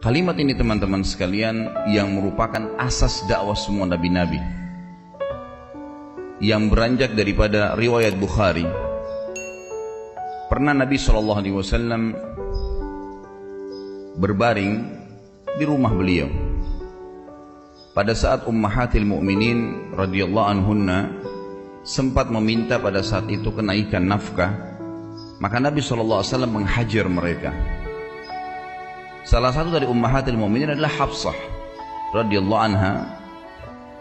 Kalimat ini teman-teman sekalian yang merupakan asas dakwah semua nabi-nabi, yang beranjak daripada riwayat Bukhari. Pernah Nabi SAW berbaring di rumah beliau pada saat Ummahatil Mu'minin radhiyallahu anhunna sempat meminta pada saat itu kenaikan nafkah, maka Nabi SAW menghajar mereka. Salah satu dari Ummahatil Mu'minin adalah Hafsah radhiyallahu anha,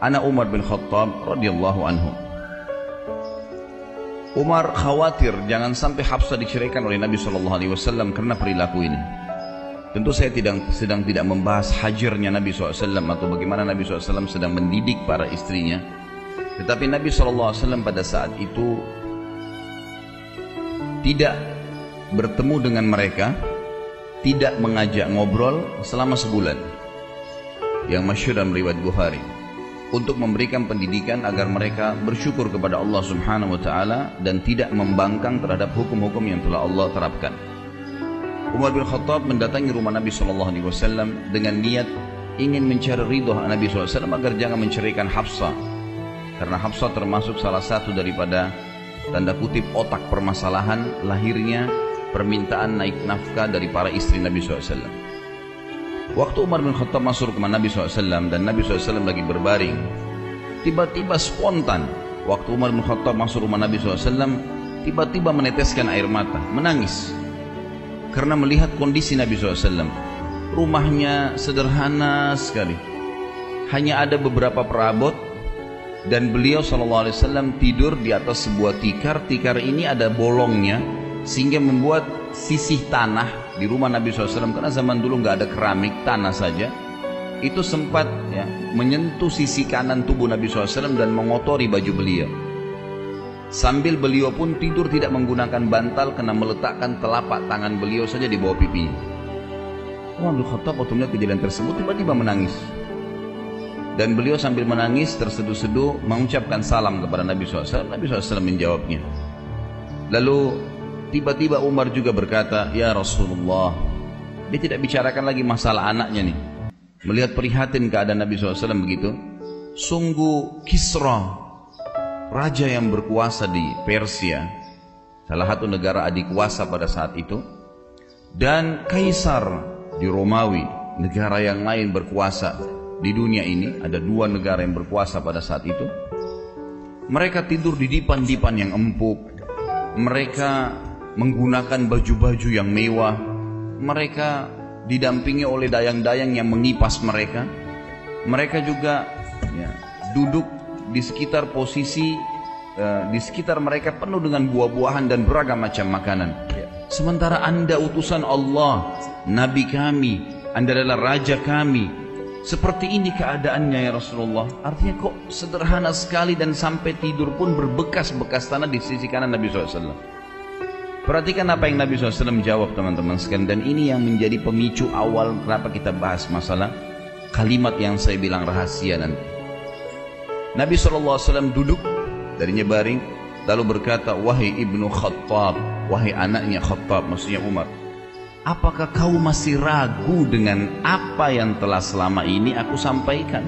anak Umar bin Khattab radhiyallahu anhu. Umar khawatir jangan sampai Hafsah diceraikan oleh Nabi SAW karena perilaku ini. Tentu saya sedang tidak membahas hajarnya Nabi SAW atau bagaimana Nabi SAW sedang mendidik para istrinya. Tetapi Nabi SAW pada saat itu tidak bertemu dengan mereka, tidak mengajak ngobrol selama sebulan, yang masyhur dalam riwayat Bukhari, untuk memberikan pendidikan agar mereka bersyukur kepada Allah Subhanahu wa taala dan tidak membangkang terhadap hukum-hukum yang telah Allah terapkan. Umar bin Khattab mendatangi rumah Nabi SAW dengan niat ingin mencari ridho Nabi SAW agar jangan menceraikan Hafsah, karena Hafsah termasuk salah satu daripada tanda kutip otak permasalahan lahirnya permintaan naik nafkah dari para istri Nabi SAW. Waktu Umar bin Khattab masuk ke rumah Nabi SAW dan Nabi SAW lagi berbaring, tiba-tiba spontan waktu Umar bin Khattab masuk rumah Nabi SAW, tiba-tiba meneteskan air mata, menangis karena melihat kondisi Nabi SAW. Rumahnya sederhana sekali, hanya ada beberapa perabot, dan beliau SAW tidur di atas sebuah tikar. Tikar ini ada bolongnya sehingga membuat sisih tanah di rumah Nabi SAW, karena zaman dulu nggak ada keramik, tanah saja, itu sempat ya, menyentuh sisi kanan tubuh Nabi SAW dan mengotori baju beliau. Sambil beliau pun tidur tidak menggunakan bantal karena meletakkan telapak tangan beliau saja di bawah pipinya. Umar bin Khattab waktu melihat kejadian tersebut tiba-tiba menangis, dan beliau sambil menangis terseduh-seduh mengucapkan salam kepada Nabi SAW. Nabi SAW menjawabnya. Lalu tiba-tiba Umar juga berkata, "Ya Rasulullah." Dia tidak bicarakan lagi masalah anaknya nih. Melihat prihatin keadaan Nabi SAW begitu, sungguh Kisra, raja yang berkuasa di Persia, salah satu negara adik kuasa pada saat itu, dan Kaisar di Romawi, negara yang lain berkuasa di dunia ini, ada dua negara yang berkuasa pada saat itu. Mereka tidur di dipan-dipan yang empuk, mereka menggunakan baju-baju yang mewah, mereka didampingi oleh dayang-dayang yang mengipas mereka. Mereka juga ya, duduk di sekitar posisi di sekitar mereka penuh dengan buah-buahan dan beragam macam makanan. Sementara Anda utusan Allah, Nabi kami, Anda adalah raja kami, seperti ini keadaannya ya Rasulullah. Artinya kok sederhana sekali, dan sampai tidur pun berbekas-bekas tanah di sisi kanan Nabi SAW. Perhatikan apa yang Nabi SAW jawab teman-teman sekalian, dan ini yang menjadi pemicu awal kenapa kita bahas masalah kalimat yang saya bilang rahasia nanti. Nabi SAW duduk darinya baring, lalu berkata, "Wahai ibnu Khattab," wahai anaknya Khattab, maksudnya Umar, "apakah kau masih ragu dengan apa yang telah selama ini aku sampaikan?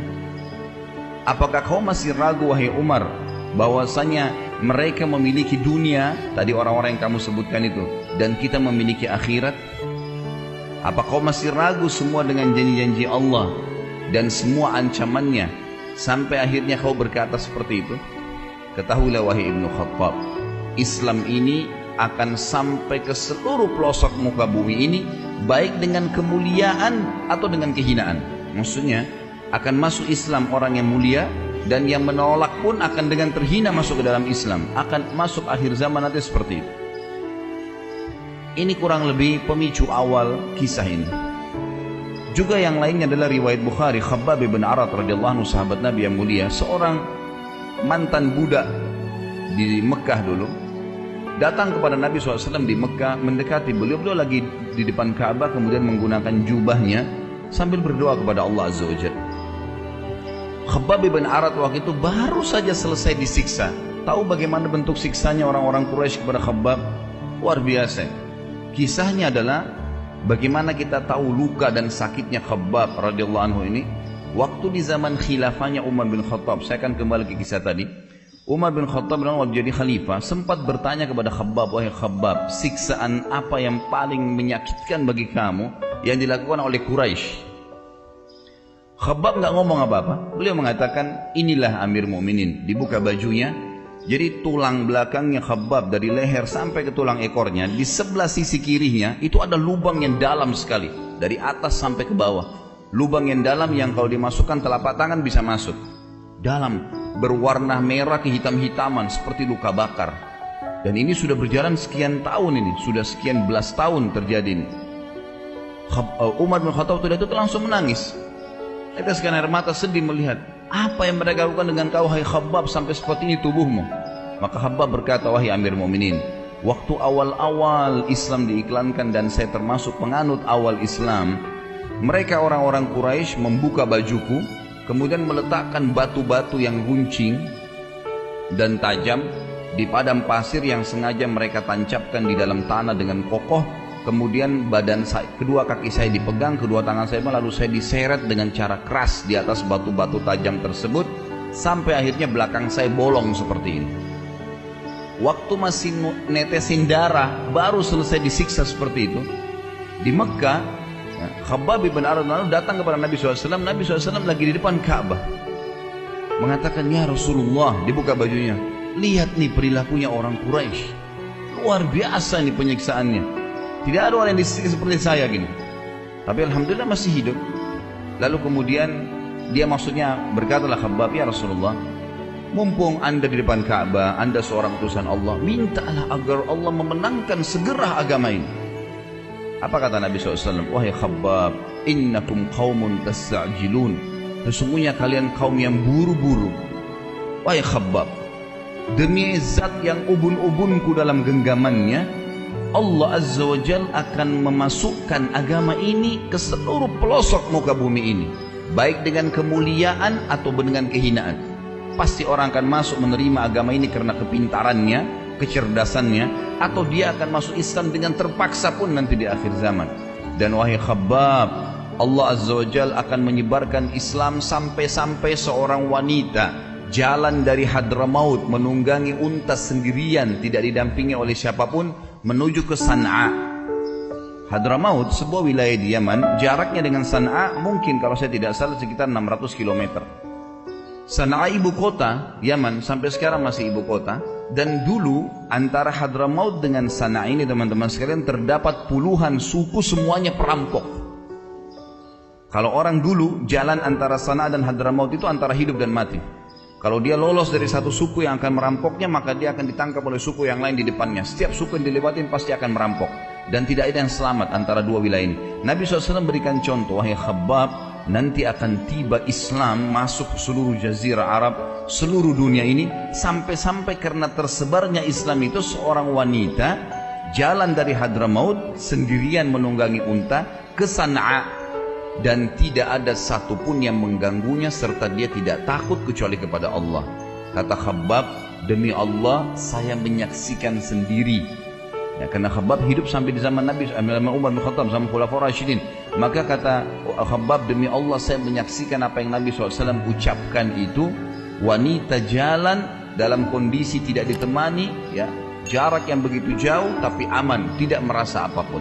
Apakah kau masih ragu wahai Umar bahwasanya mereka memiliki dunia, tadi orang-orang yang kamu sebutkan itu, dan kita memiliki akhirat? Apa kau masih ragu semua dengan janji-janji Allah dan semua ancamannya, sampai akhirnya kau berkata seperti itu? Ketahuilah wahai ibnu Khattab, Islam ini akan sampai ke seluruh pelosok muka bumi ini, baik dengan kemuliaan atau dengan kehinaan." Maksudnya akan masuk Islam orang yang mulia, dan yang menolak pun akan dengan terhina masuk ke dalam Islam. Akan masuk akhir zaman nanti seperti itu. Ini kurang lebih pemicu awal kisah ini. Juga yang lainnya adalah riwayat Bukhari, Khabbab bin Arat radhiyallahu anhu, sahabat Nabi yang mulia, seorang mantan budak di Mekah dulu, datang kepada Nabi SAW di Mekah, mendekati beliau. Beliau lagi di depan Ka'bah, kemudian menggunakan jubahnya sambil berdoa kepada Allah Azza wa Jalla. Khabbab bin Arat waktu itu baru saja selesai disiksa. Tahu bagaimana bentuk siksanya orang-orang Quraisy kepada Khabbab? Luar biasa. Kisahnya adalah Bagaimana kita tahu luka dan sakitnya Khabbab radhiyallahu anhu ini? Waktu di zaman khilafahnya Umar bin Khattab, saya akan kembali ke kisah tadi. Umar bin Khattab waktu jadi khalifah sempat bertanya kepada Khabbab, wahai Khabbab, siksaan apa yang paling menyakitkan bagi kamu yang dilakukan oleh Quraisy? Khabbab nggak ngomong apa-apa. Beliau mengatakan, inilah Amir Mu'minin. Dibuka bajunya, jadi tulang belakangnya Khabbab dari leher sampai ke tulang ekornya, di sebelah sisi kirinya itu ada lubang yang dalam sekali, dari atas sampai ke bawah. Lubang yang dalam yang kalau dimasukkan telapak tangan bisa masuk. Dalam, berwarna merah kehitam-hitaman seperti luka bakar. Dan ini sudah berjalan sekian tahun ini, sudah sekian belas tahun terjadi ini. Umar bin Khattab itu langsung menangis. Teteskan air mata sedih melihat apa yang mereka lakukan dengan kau, hai Khabbab, sampai seperti ini tubuhmu. Maka Khabbab berkata, wahai Amir Mu'minin, waktu awal-awal Islam diiklankan dan saya termasuk penganut awal Islam, mereka orang-orang Quraisy membuka bajuku, kemudian meletakkan batu-batu yang runcing dan tajam di padang pasir yang sengaja mereka tancapkan di dalam tanah dengan kokoh. Kemudian badan saya, kedua kaki saya dipegang, kedua tangan saya lalu saya diseret dengan cara keras di atas batu-batu tajam tersebut sampai akhirnya belakang saya bolong seperti ini. Waktu masih netesin darah baru selesai disiksa seperti itu. Di Mekah, Khabbab bin Arad datang kepada Nabi SAW. Nabi SAW lagi di depan Ka'bah, mengatakan, ya Rasulullah, dibuka bajunya, lihat nih perilakunya orang Quraisy, luar biasa nih penyiksaannya. Tidak ada orang yang disiksa seperti saya gini. Tapi alhamdulillah masih hidup. Lalu kemudian dia maksudnya berkatalah Khabbab, ya Rasulullah, mumpung anda di depan Ka'bah, anda seorang utusan Allah, mintalah agar Allah memenangkan segera agama ini. Apa kata Nabi SAW? Wahai Khabbab, innakum qaumun tasta'jilun. Sesungguhnya kalian kaum yang buru-buru. Wahai Khabbab, demi zat yang ubun-ubunku dalam genggamannya, Allah Azza wa Jal akan memasukkan agama ini ke seluruh pelosok muka bumi ini, baik dengan kemuliaan atau dengan kehinaan. Pasti orang akan masuk menerima agama ini karena kepintarannya, kecerdasannya, atau dia akan masuk Islam dengan terpaksa pun nanti di akhir zaman. Dan wahai Khabbab, Allah Azza wa Jal akan menyebarkan Islam sampai-sampai seorang wanita jalan dari Hadramaut menunggangi unta sendirian, tidak didampingi oleh siapapun, menuju ke San'a. Hadramaut sebuah wilayah di Yaman, jaraknya dengan San'a mungkin kalau saya tidak salah sekitar 600 km. San'a ibu kota Yaman, sampai sekarang masih ibu kota. Dan dulu antara Hadramaut dengan San'a ini teman-teman sekalian terdapat puluhan suku, semuanya perampok. Kalau orang dulu jalan antara San'a dan Hadramaut itu antara hidup dan mati. Kalau dia lolos dari satu suku yang akan merampoknya, maka dia akan ditangkap oleh suku yang lain di depannya. Setiap suku yang dilewatin pasti akan merampok. Dan tidak ada yang selamat antara dua wilayah ini. Nabi SAW berikan contoh, wahai Khabbab, nanti akan tiba Islam masuk seluruh jazirah Arab, seluruh dunia ini, sampai-sampai karena tersebarnya Islam itu, seorang wanita jalan dari Hadramaut sendirian menunggangi unta ke San'a. Dan tidak ada satupun yang mengganggunya serta dia tidak takut kecuali kepada Allah. Kata Khabbab, demi Allah saya menyaksikan sendiri. Ya, karena Khabbab hidup sampai di zaman Nabi Umar bin Khattab, zaman Khulafaur Rasyidin. Maka kata Khabbab, demi Allah saya menyaksikan apa yang Nabi SAW ucapkan itu. Wanita jalan dalam kondisi tidak ditemani, ya, jarak yang begitu jauh tapi aman, tidak merasa apapun.